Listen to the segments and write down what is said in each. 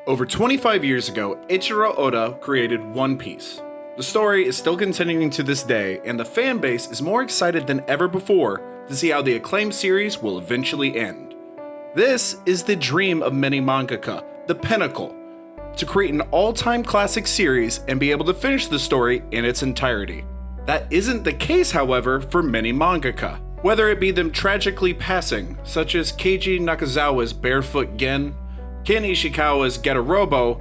Over 25 years ago, Eiichiro Oda created One Piece. The story is still continuing to this day, and the fan base is more excited than ever before to see how the acclaimed series will eventually end. This is the dream of many mangaka, the pinnacle, to create an all-time classic series and be able to finish the story in its entirety. That isn't the case, however, for many mangaka. Whether it be them tragically passing, such as Keiji Nakazawa's Barefoot Gen, Ken Ishikawa's Getarobo,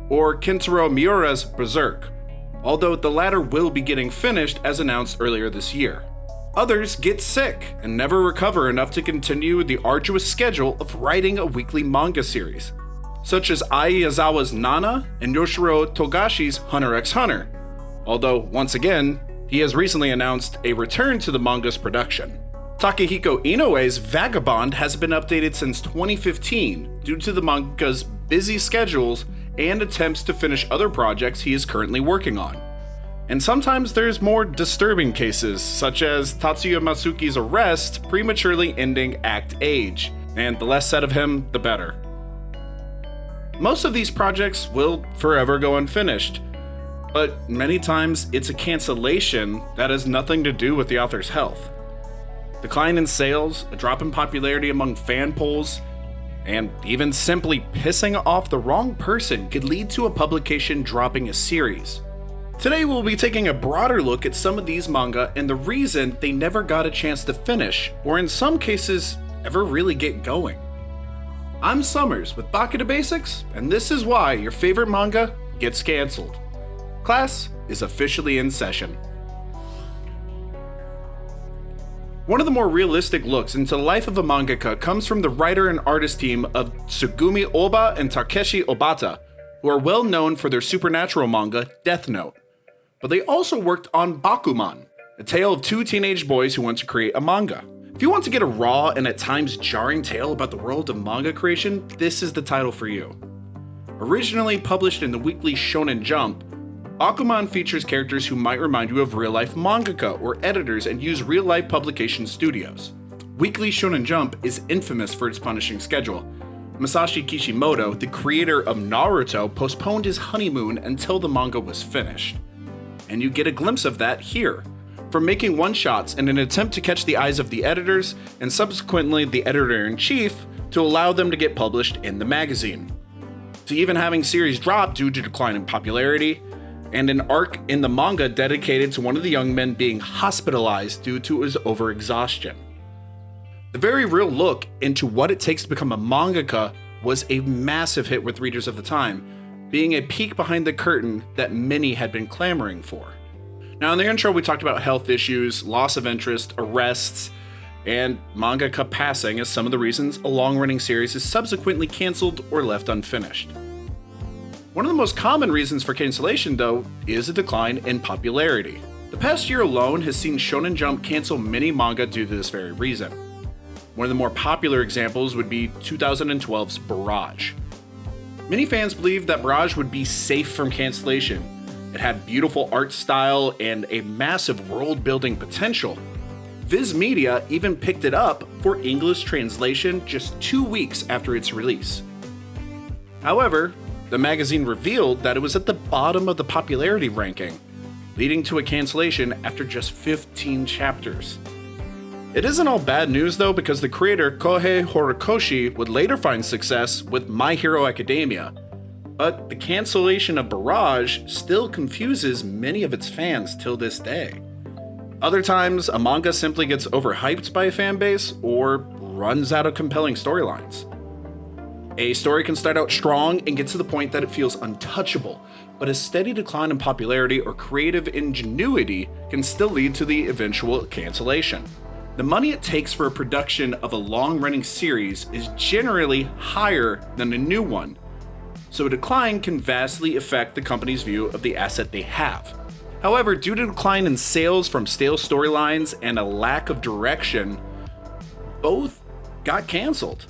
or Kentaro Miura's Berserk, although the latter will be getting finished as announced earlier this year. Others get sick and never recover enough to continue the arduous schedule of writing a weekly manga series, such as Ai Yazawa's Nana and Yoshiro Togashi's Hunter x Hunter, although once again, he has recently announced a return to the manga's production. Takehiko Inoue's Vagabond has been updated since 2015 due to the manga's busy schedules and attempts to finish other projects he is currently working on. And sometimes there's more disturbing cases, such as Tatsuya Masuki's arrest prematurely ending Act Age, and the less said of him, the better. Most of these projects will forever go unfinished, but many times it's a cancellation that has nothing to do with the author's health. Decline in sales, a drop in popularity among fan polls, and even simply pissing off the wrong person could lead to a publication dropping a series. Today we'll be taking a broader look at some of these manga and the reason they never got a chance to finish, or in some cases, ever really get going. I'm Summers with Baka to Basics, and this is why your favorite manga gets cancelled. Class is officially in session. One of the more realistic looks into the life of a mangaka comes from the writer and artist team of Tsugumi Oba and Takeshi Obata, who are well known for their supernatural manga, Death Note. But they also worked on Bakuman, a tale of two teenage boys who want to create a manga. If you want to get a raw and at times jarring tale about the world of manga creation, this is the title for you. Originally published in the weekly Shonen Jump, Bakuman features characters who might remind you of real-life mangaka or editors and use real-life publication studios. Weekly Shonen Jump is infamous for its punishing schedule. Masashi Kishimoto, the creator of Naruto, postponed his honeymoon until the manga was finished. And you get a glimpse of that here, from making one-shots in an attempt to catch the eyes of the editors and subsequently the editor-in-chief to allow them to get published in the magazine, to even having series drop due to decline in popularity, and an arc in the manga dedicated to one of the young men being hospitalized due to his overexhaustion. The very real look into what it takes to become a mangaka was a massive hit with readers of the time, being a peek behind the curtain that many had been clamoring for. Now in the intro we talked about health issues, loss of interest, arrests, and mangaka passing as some of the reasons a long-running series is subsequently cancelled or left unfinished. One of the most common reasons for cancellation, though, is a decline in popularity. The past year alone has seen Shonen Jump cancel many manga due to this very reason. One of the more popular examples would be 2012's Barrage. Many fans believed that Barrage would be safe from cancellation. It had beautiful art style and a massive world-building potential. Viz Media even picked it up for English translation just 2 weeks after its release. However, the magazine revealed that it was at the bottom of the popularity ranking, leading to a cancellation after just 15 chapters. It isn't all bad news though, because the creator Kohei Horikoshi would later find success with My Hero Academia, but the cancellation of Barrage still confuses many of its fans till this day. Other times, a manga simply gets overhyped by a fan base or runs out of compelling storylines. A story can start out strong and get to the point that it feels untouchable, but a steady decline in popularity or creative ingenuity can still lead to the eventual cancellation. The money it takes for a production of a long-running series is generally higher than a new one, so a decline can vastly affect the company's view of the asset they have. However, due to decline in sales from stale storylines and a lack of direction, both got cancelled.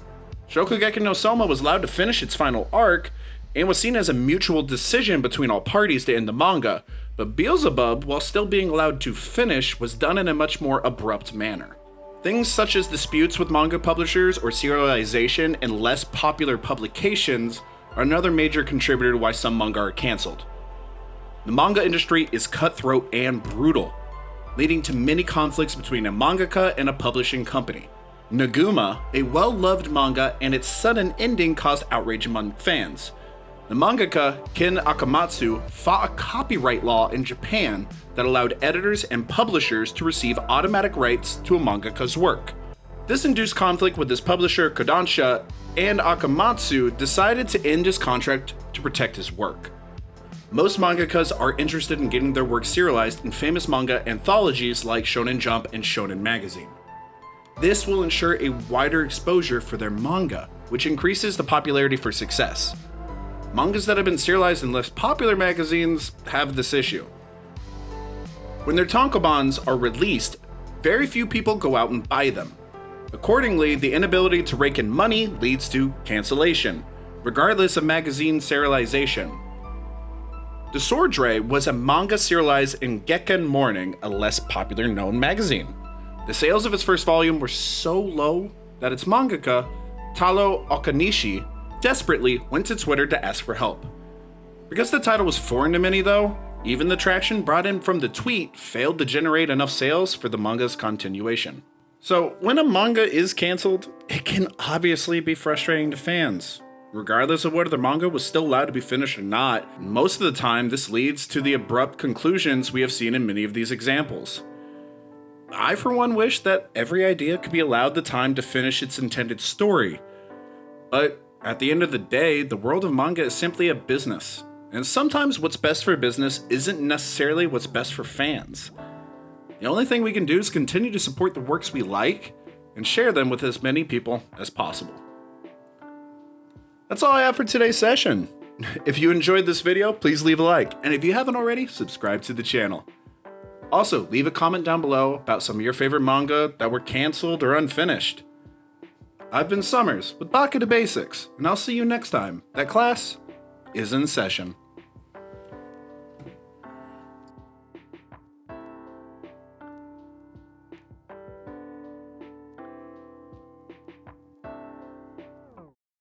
Shokugeki no Soma was allowed to finish its final arc and was seen as a mutual decision between all parties to end the manga, but Beelzebub, while still being allowed to finish, was done in a much more abrupt manner. Things such as disputes with manga publishers or serialization in less popular publications are another major contributor to why some manga are cancelled. The manga industry is cutthroat and brutal, leading to many conflicts between a mangaka and a publishing company. Naguma, a well-loved manga, and its sudden ending caused outrage among fans. The mangaka, Ken Akamatsu, fought a copyright law in Japan that allowed editors and publishers to receive automatic rights to a mangaka's work. This induced conflict with his publisher, Kodansha, and Akamatsu decided to end his contract to protect his work. Most mangakas are interested in getting their work serialized in famous manga anthologies like Shonen Jump and Shonen Magazine. This will ensure a wider exposure for their manga, which increases the popularity for success. Mangas that have been serialized in less popular magazines have this issue. When their tankobons are released, very few people go out and buy them. Accordingly, the inability to rake in money leads to cancellation, regardless of magazine serialization. Desordre was a manga serialized in Gekkan Morning, a less popular known magazine. The sales of its first volume were so low that its mangaka, Taro Okanishi, desperately went to Twitter to ask for help. Because the title was foreign to many though, even the traction brought in from the tweet failed to generate enough sales for the manga's continuation. So when a manga is cancelled, it can obviously be frustrating to fans. Regardless of whether the manga was still allowed to be finished or not, most of the time this leads to the abrupt conclusions we have seen in many of these examples. I for one wish that every idea could be allowed the time to finish its intended story. But at the end of the day, the world of manga is simply a business. And sometimes what's best for a business isn't necessarily what's best for fans. The only thing we can do is continue to support the works we like and share them with as many people as possible. That's all I have for today's session. If you enjoyed this video, please leave a like. And if you haven't already, subscribe to the channel. Also, leave a comment down below about some of your favorite manga that were cancelled or unfinished. I've been Summers with Baka to Basics, and I'll see you next time that class is in session.